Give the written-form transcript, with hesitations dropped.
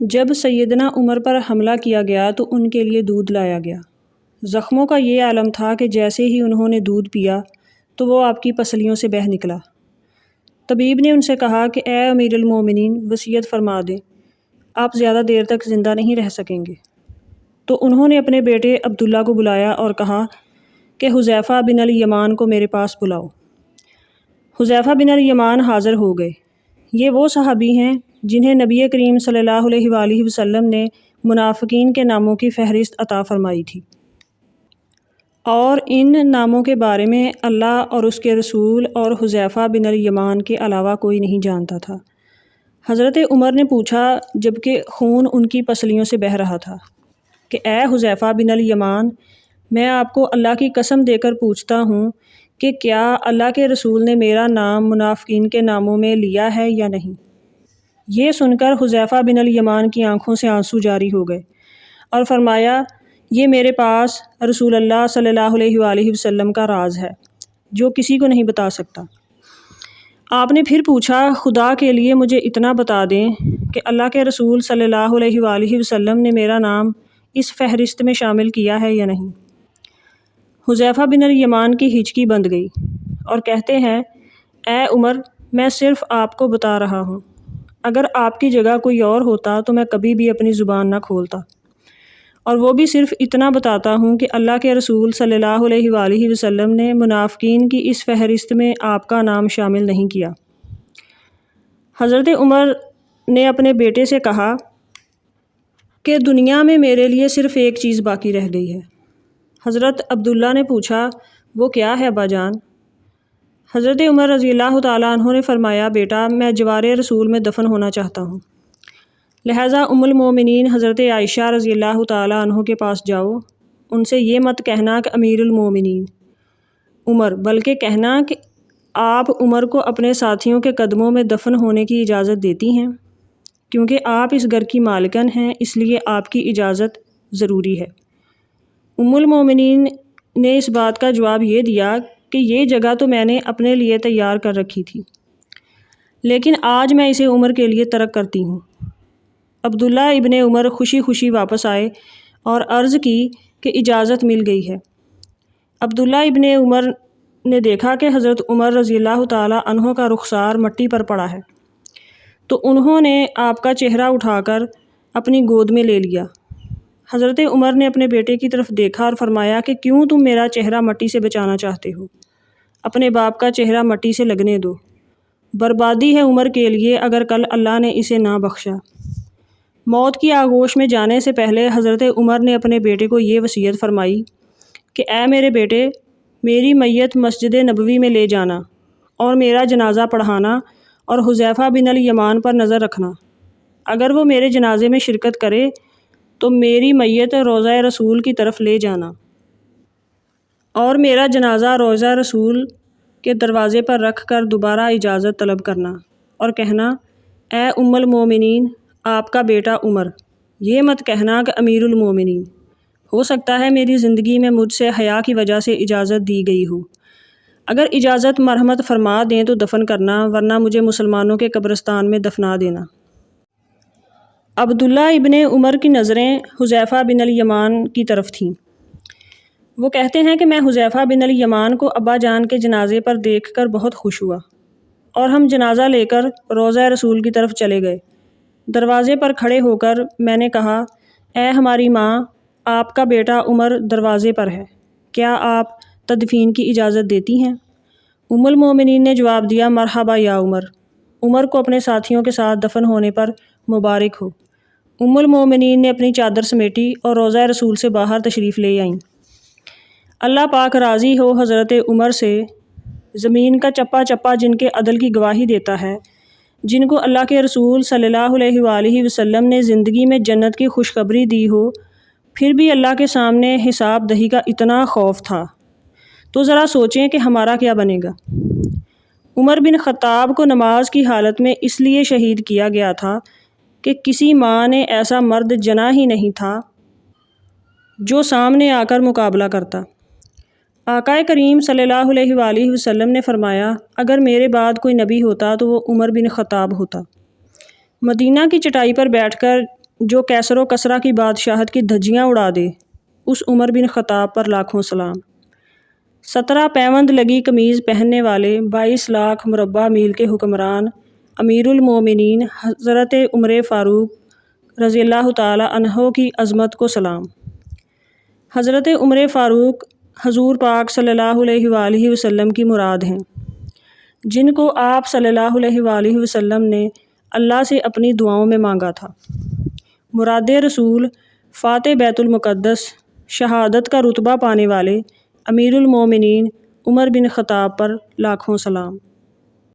جب سیدنا عمر پر حملہ کیا گیا تو ان کے لیے دودھ لایا گیا۔ زخموں کا یہ عالم تھا کہ جیسے ہی انہوں نے دودھ پیا تو وہ آپ کی پسلیوں سے بہہ نکلا۔ طبیب نے ان سے کہا کہ اے امیر المومنین، وصیت فرما دیں، آپ زیادہ دیر تک زندہ نہیں رہ سکیں گے۔ تو انہوں نے اپنے بیٹے عبداللہ کو بلایا اور کہا کہ حذیفہ بن الیمان کو میرے پاس بلاؤ۔ حذیفہ بن الیمان حاضر ہو گئے۔ یہ وہ صحابی ہیں جنہیں نبی کریم صلی اللہ علیہ وآلہ وسلم نے منافقین کے ناموں کی فہرست عطا فرمائی تھی، اور ان ناموں کے بارے میں اللہ اور اس کے رسول اور حذیفہ بن الیمان کے علاوہ کوئی نہیں جانتا تھا۔ حضرت عمر نے پوچھا جبکہ خون ان کی پسلیوں سے بہہ رہا تھا کہ اے حذیفہ بن الیمان، میں آپ کو اللہ کی قسم دے کر پوچھتا ہوں کہ کیا اللہ کے رسول نے میرا نام منافقین کے ناموں میں لیا ہے یا نہیں؟ یہ سن کر حذیفہ بن الیمان کی آنکھوں سے آنسو جاری ہو گئے اور فرمایا، یہ میرے پاس رسول اللہ صلی اللہ علیہ وآلہ وسلم کا راز ہے جو کسی کو نہیں بتا سکتا۔ آپ نے پھر پوچھا، خدا کے لیے مجھے اتنا بتا دیں کہ اللہ کے رسول صلی اللہ علیہ وآلہ وسلم نے میرا نام اس فہرست میں شامل کیا ہے یا نہیں؟ حذیفہ بن الیمان کی ہچکی بند گئی اور کہتے ہیں، اے عمر، میں صرف آپ کو بتا رہا ہوں، اگر آپ کی جگہ کوئی اور ہوتا تو میں کبھی بھی اپنی زبان نہ کھولتا، اور وہ بھی صرف اتنا بتاتا ہوں کہ اللہ کے رسول صلی اللہ علیہ وآلہ وسلم نے منافقین کی اس فہرست میں آپ کا نام شامل نہیں کیا۔ حضرت عمر نے اپنے بیٹے سے کہا کہ دنیا میں میرے لیے صرف ایک چیز باقی رہ گئی ہے۔ حضرت عبداللہ نے پوچھا، وہ کیا ہے ابا جان؟ حضرت عمر رضی اللہ تعالیٰ عنہ نے فرمایا، بیٹا، میں جوار رسول میں دفن ہونا چاہتا ہوں، لہٰذا ام المومنین حضرت عائشہ رضی اللہ تعالیٰ عنہ کے پاس جاؤ، ان سے یہ مت کہنا کہ امیر المومنین عمر، بلکہ کہنا کہ آپ عمر کو اپنے ساتھیوں کے قدموں میں دفن ہونے کی اجازت دیتی ہیں، کیونکہ آپ اس گھر کی مالکن ہیں، اس لیے آپ کی اجازت ضروری ہے۔ ام المومنین نے اس بات کا جواب یہ دیا کہ یہ جگہ تو میں نے اپنے لیے تیار کر رکھی تھی، لیکن آج میں اسے عمر کے لیے ترک کرتی ہوں۔ عبداللہ ابن عمر خوشی خوشی واپس آئے اور عرض کی کہ اجازت مل گئی ہے۔ عبداللہ ابن عمر نے دیکھا کہ حضرت عمر رضی اللہ تعالیٰ عنہ کا رخسار مٹی پر پڑا ہے، تو انہوں نے آپ کا چہرہ اٹھا کر اپنی گود میں لے لیا۔ حضرت عمر نے اپنے بیٹے کی طرف دیکھا اور فرمایا کہ کیوں تم میرا چہرہ مٹی سے بچانا چاہتے ہو؟ اپنے باپ کا چہرہ مٹی سے لگنے دو، بربادی ہے عمر کے لیے اگر کل اللہ نے اسے نہ بخشا۔ موت کی آغوش میں جانے سے پہلے حضرت عمر نے اپنے بیٹے کو یہ وصیت فرمائی کہ اے میرے بیٹے، میری میت مسجد نبوی میں لے جانا اور میرا جنازہ پڑھانا، اور حذیفہ بن الیمان پر نظر رکھنا، اگر وہ میرے جنازے میں شرکت کرے تو میری میت روضہ رسول کی طرف لے جانا، اور میرا جنازہ روضہ رسول کے دروازے پر رکھ کر دوبارہ اجازت طلب کرنا اور کہنا، اے ام المومنین، آپ کا بیٹا عمر، یہ مت کہنا کہ امیر المومنین، ہو سکتا ہے میری زندگی میں مجھ سے حیا کی وجہ سے اجازت دی گئی ہو، اگر اجازت مرحمت فرما دیں تو دفن کرنا، ورنہ مجھے مسلمانوں کے قبرستان میں دفنا دینا۔ عبداللہ ابن عمر کی نظریں حذیفہ بن الیمان کی طرف تھیں۔ وہ کہتے ہیں کہ میں حذیفہ بن الیمان کو ابا جان کے جنازے پر دیکھ کر بہت خوش ہوا، اور ہم جنازہ لے کر روضہ رسول کی طرف چلے گئے۔ دروازے پر کھڑے ہو کر میں نے کہا، اے ہماری ماں، آپ کا بیٹا عمر دروازے پر ہے، کیا آپ تدفین کی اجازت دیتی ہیں؟ ام المومنین نے جواب دیا، مرحبا یا عمر، عمر کو اپنے ساتھیوں کے ساتھ دفن ہونے پر مبارک ہو۔ ام المومنین نے اپنی چادر سمیٹی اور روضہ رسول سے باہر تشریف لے آئیں۔ اللہ پاک راضی ہو حضرت عمر سے، زمین کا چپا چپا جن کے عدل کی گواہی دیتا ہے، جن کو اللہ کے رسول صلی اللہ علیہ وآلہ وسلم نے زندگی میں جنت کی خوشخبری دی ہو، پھر بھی اللہ کے سامنے حساب دہی کا اتنا خوف تھا، تو ذرا سوچیں کہ ہمارا کیا بنے گا۔ عمر بن خطاب کو نماز کی حالت میں اس لیے شہید کیا گیا تھا کہ کسی ماں نے ایسا مرد جنا ہی نہیں تھا جو سامنے آ کر مقابلہ کرتا۔ آقا کریم صلی اللہ علیہ وآلہ وسلم نے فرمایا، اگر میرے بعد کوئی نبی ہوتا تو وہ عمر بن خطاب ہوتا۔ مدینہ کی چٹائی پر بیٹھ کر جو کیسر و کسرا کی بادشاہت کی دھجیاں اڑا دے، اس عمر بن خطاب پر لاکھوں سلام۔ 17 پیوند لگی قمیض پہننے والے 22 لاکھ مربع میل کے حکمران امیر المومنین حضرت عمر فاروق رضی اللہ تعالی عنہ کی عظمت کو سلام۔ حضرت عمر فاروق حضور پاک صلی اللہ علیہ وآلہ وسلم کی مراد ہیں، جن کو آپ صلی اللہ علیہ وآلہ وسلم نے اللہ سے اپنی دعاؤں میں مانگا تھا۔ مراد رسول فاتح بیت المقدس، شہادت کا رتبہ پانے والے امیر المومنین عمر بن خطاب پر لاکھوں سلام۔